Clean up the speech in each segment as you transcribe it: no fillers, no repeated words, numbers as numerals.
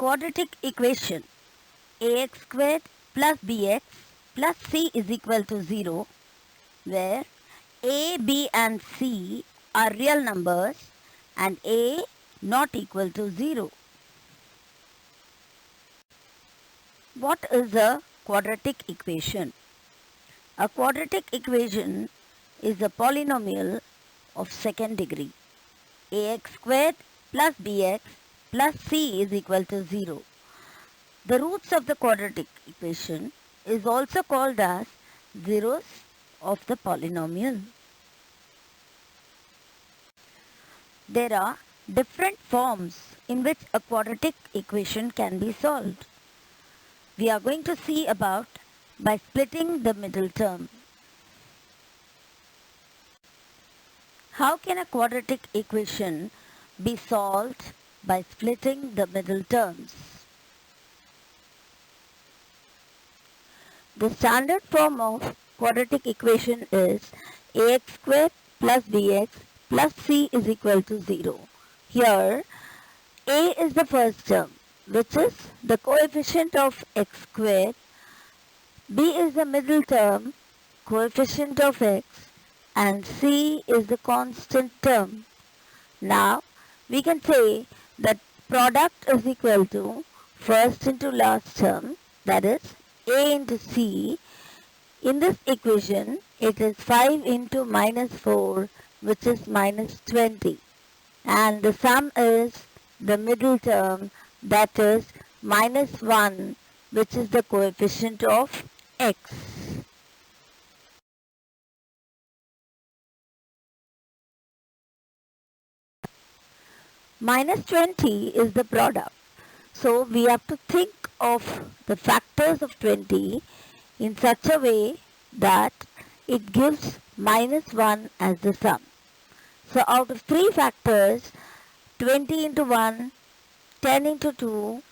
quadratic equation ax squared plus bx plus c is equal to 0, where a, b and c are real numbers and a not equal to 0. What is a quadratic equation? A quadratic equation is a polynomial of second degree. Ax squared plus bx plus c is equal to 0. The roots of the quadratic equation is also called as zeros of the polynomial. There are different forms in which a quadratic equation can be solved. We are going to see about by splitting the middle term. How can a quadratic equation be solved by splitting the middle terms? The standard form of quadratic equation is ax squared plus bx plus c is equal to 0. Here, a is the first term, which is the coefficient of x squared. B is the middle term, coefficient of x, and c is the constant term. Now, we can say that product is equal to first into last term, that is a into c. In this equation, it is 5 into minus 4, which is minus 20. And the sum is the middle term, that is minus 1, which is the coefficient of x. Minus 20 is the product. So we have to think of the factors of 20 in such a way that it gives minus 1 as the sum. So out of 3 factors, 20 into 1, 10 into 2,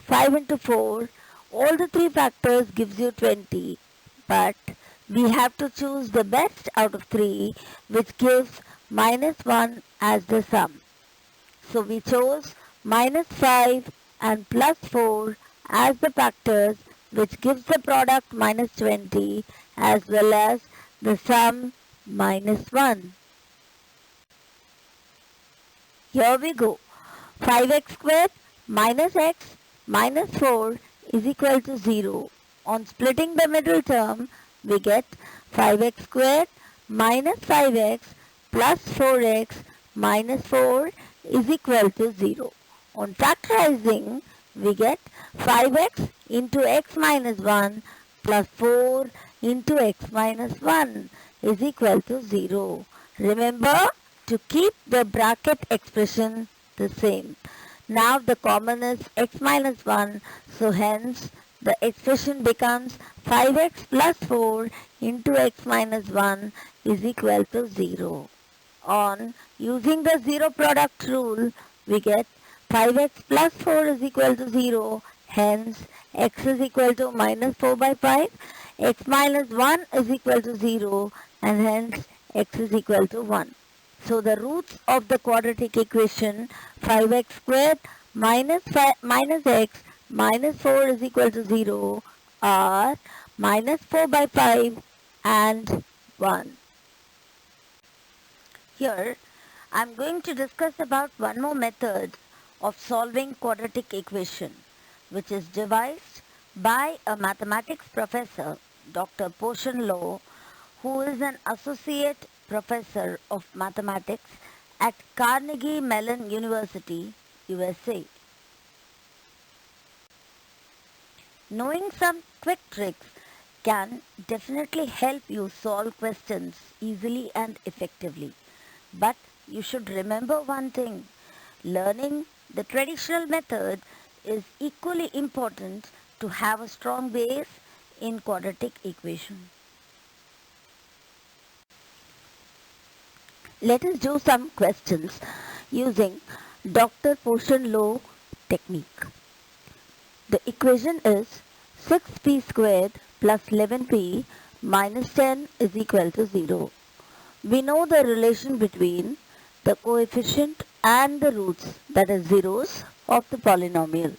5 into 4, all the 3 factors gives you 20. But we have to choose the best out of 3, which gives minus 1 as the sum. So we chose minus 5 and plus 4 as the factors, which gives the product minus 20 as well as the sum minus 1. Here we go. 5x squared minus x minus 4 is equal to 0. On splitting the middle term, we get 5x squared minus 5x plus 4x minus 4 is equal to 0. On factorizing, we get 5x into x minus 1 plus 4 into x minus 1 is equal to 0. Remember to keep the bracket expression the same. Now the common is x minus 1, so hence the expression becomes 5x plus 4 into x minus 1 is equal to 0. On using the zero product rule, we get 5x plus 4 is equal to 0, hence x is equal to minus 4 by 5, x minus 1 is equal to 0, and hence x is equal to 1. So the roots of the quadratic equation 5x squared minus x minus 4 is equal to 0 are minus 4 by 5 and 1. Here I am going to discuss about one more method of solving quadratic equation, which is devised by a mathematics professor, Dr. Poshan Low, who is an associate professor of mathematics at Carnegie Mellon University, USA. Knowing some quick tricks can definitely help you solve questions easily and effectively. But you should remember one thing: learning the traditional method is equally important to have a strong base in quadratic equation. Let us do some questions using Dr. Poshan Low technique. The equation is 6p squared plus 11p minus 10 is equal to 0. We know the relation between the coefficient and the roots, that is zeros, of the polynomial.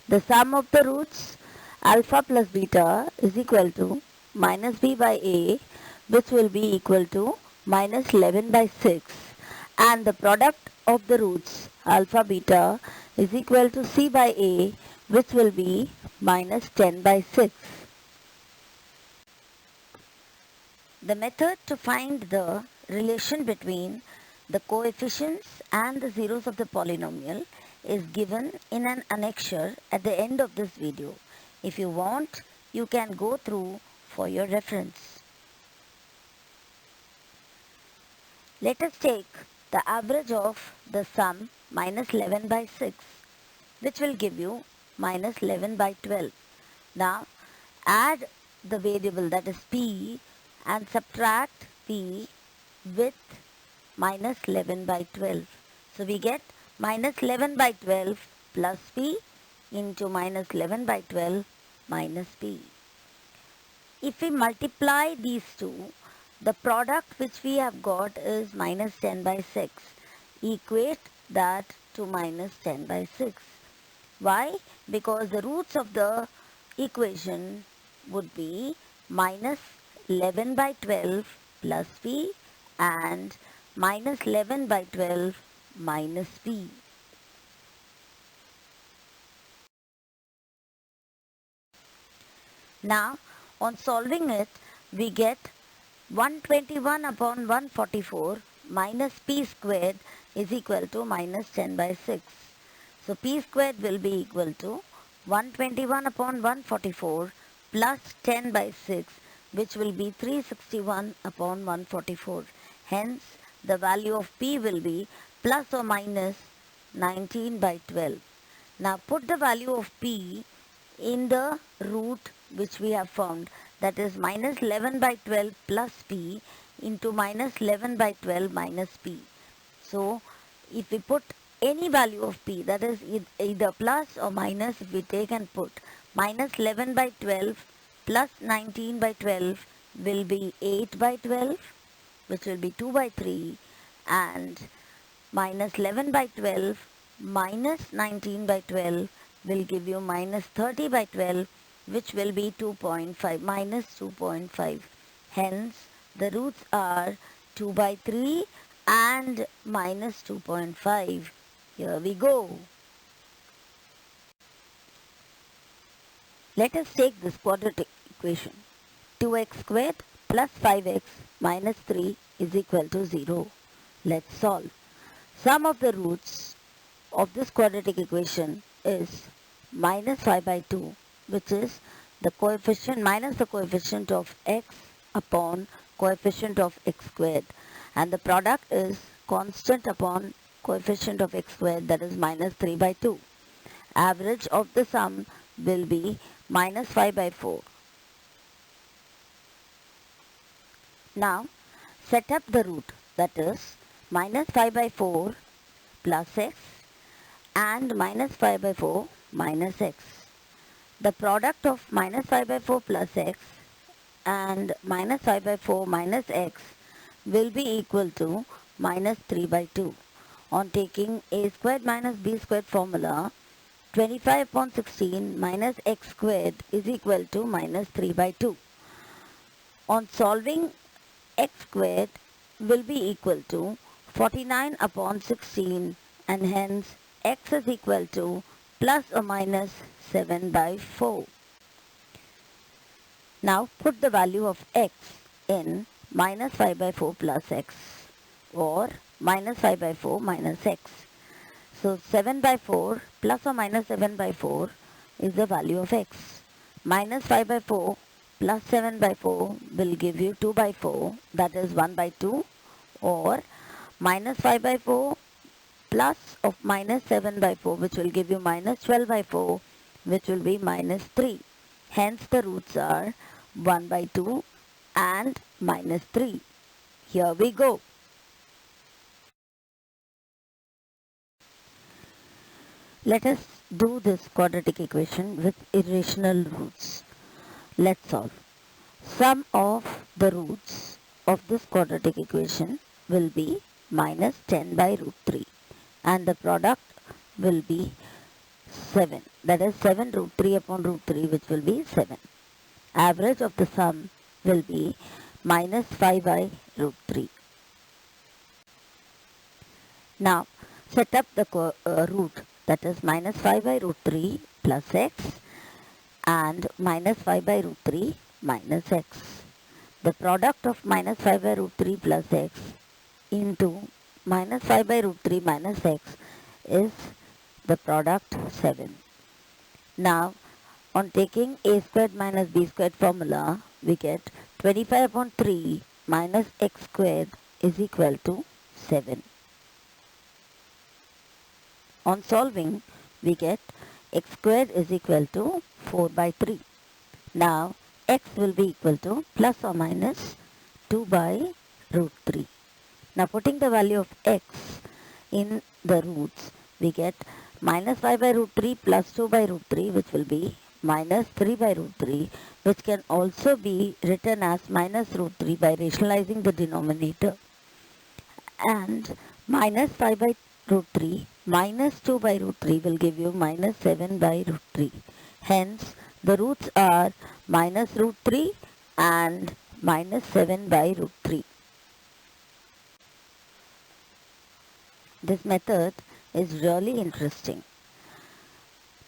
The sum of the roots alpha plus beta is equal to minus b by a, which will be equal to minus 11 by 6, and the product of the roots alpha beta is equal to c by a, which will be minus 10 by 6. The method to find the relation between the coefficients and the zeros of the polynomial is given in an annexure at the end of this video. If you want, you can go through for your reference. Let us take the average of the sum minus 11 by 6, which will give you minus 11 by 12. Now add the variable, that is p, and subtract p with minus 11 by 12. So we get minus 11 by 12 plus p into minus 11 by 12 minus p. If we multiply these two, the product which we have got is minus 10 by 6. Equate that to minus 10 by 6. Why? Because the roots of the equation would be minus 11 by 12 plus p and minus 11 by 12 minus p. Now, on solving it, we get 121 upon 144 minus p squared is equal to minus 10 by 6. So, p squared will be equal to 121 upon 144 plus 10 by 6, which will be 361 upon 144. Hence, the value of p will be plus or minus 19 by 12. Now, put the value of p in the root which we have found, that is minus 11 by 12 plus p into minus 11 by 12 minus p. So, if we put any value of p, that is either plus or minus, if we take and put minus 11 by 12 plus 19 by 12 will be 8 by 12, which will be 2 by 3, and minus 11 by 12 minus 19 by 12 will give you minus 30 by 12, which will be 2.5, minus 2.5. Hence, the roots are 2 by 3 and minus 2.5. Here we go. Let us take this quadratic equation. 2x squared plus 5x minus 3 is equal to 0. Let's solve. Sum of the roots of this quadratic equation is minus 5 by 2, which is the coefficient minus the coefficient of x upon coefficient of x squared, and the product is constant upon coefficient of x squared, that is minus 3 by 2. Average of the sum will be minus 5 by 4. Now set up the root, that is minus 5 by 4 plus x and minus 5 by 4 minus x. The product of minus 5 by 4 plus x and minus 5 by 4 minus x will be equal to minus 3 by 2. On taking a squared minus b squared formula, 25 upon 16 minus x squared is equal to minus 3 by 2. On solving, x squared will be equal to 49 upon 16, and hence x is equal to plus or minus 7 by 4. Now put the value of x in minus 5 by 4 plus x or minus 5 by 4 minus x. So 7 by 4 plus or minus 7 by 4 is the value of x. Minus 5 by 4 plus 7 by 4 will give you 2 by 4, that is 1 by 2, or minus 5 by 4 plus of minus 7 by 4, which will give you minus 12 by 4, which will be minus 3. Hence the roots are 1 by 2 and minus 3. Here we go. Let us do this quadratic equation with irrational roots. Let's solve. Sum of the roots of this quadratic equation will be minus 10 by root 3, and the product will be 7. That is 7 root 3 upon root 3, which will be 7. Average of the sum will be minus 5 by root 3. Now set up the root, that is minus 5 by root 3 plus x and minus 5 by root 3 minus x. The product of minus 5 by root 3 plus x into minus 5 by root 3 minus x is the product 7. Now on taking a squared minus b squared formula, we get 25 upon 3 minus x squared is equal to 7. On solving, we get x squared is equal to 4 by 3. Now x will be equal to plus or minus 2 by root 3. Now putting the value of x in the roots, we get minus 5 by root 3 plus 2 by root 3, which will be minus 3 by root 3, which can also be written as minus root 3 by rationalizing the denominator. And minus 5 by root 3 minus 2 by root 3 will give you minus 7 by root 3. Hence, the roots are minus root 3 and minus 7 by root 3. This method is really interesting.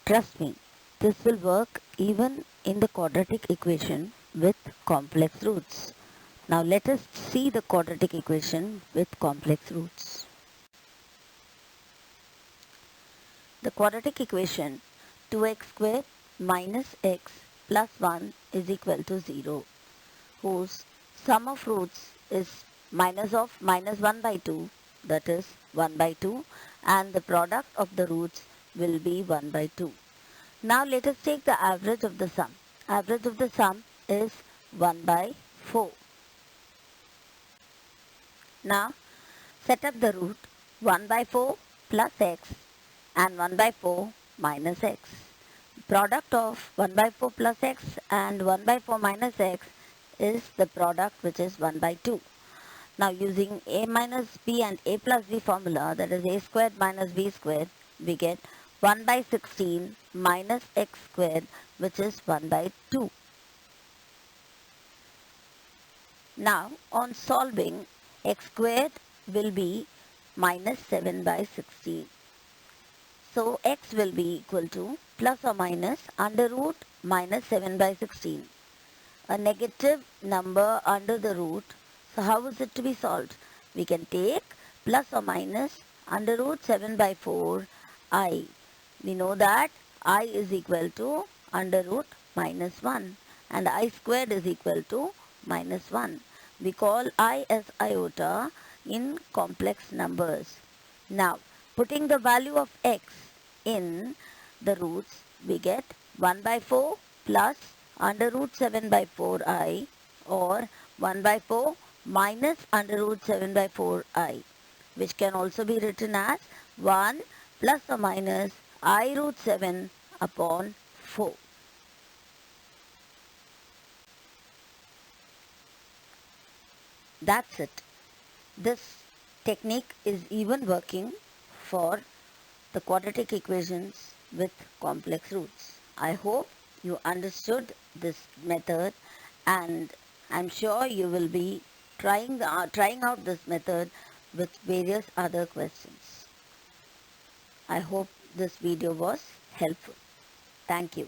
Trust me, this will work even in the quadratic equation with complex roots. Now let us see the quadratic equation with complex roots. The quadratic equation 2x squared minus x plus 1 is equal to 0, whose sum of roots is minus of minus 1 by 2, that is 1 by 2, and the product of the roots will be 1 by 2. Now let us take the average of the sum. Average of the sum is 1 by 4. Now set up the root 1 by 4 plus x and 1 by 4 minus x. Product of 1 by 4 plus x and 1 by 4 minus x is the product, which is 1 by 2. Now using a minus b and a plus b formula, that is a squared minus b squared, we get 1 by 16 minus x squared, which is 1 by 2. Now on solving, x squared will be minus 7 by 16. So x will be equal to plus or minus under root minus 7 by 16. A negative number under the root. So how is it to be solved? We can take plus or minus under root 7 by 4 I. We know that I is equal to under root minus 1 and I squared is equal to minus 1. We call I as iota in complex numbers. Now putting the value of x in the roots, we get 1 by 4 plus under root 7 by 4i, or 1 by 4 minus under root 7 by 4i, which can also be written as 1 plus or minus I root 7 upon 4. That's it. This technique is even working for the quadratic equations with complex roots. I hope you understood this method, and I'm sure you will be trying out this method with various other questions. I hope this video was helpful. Thank you.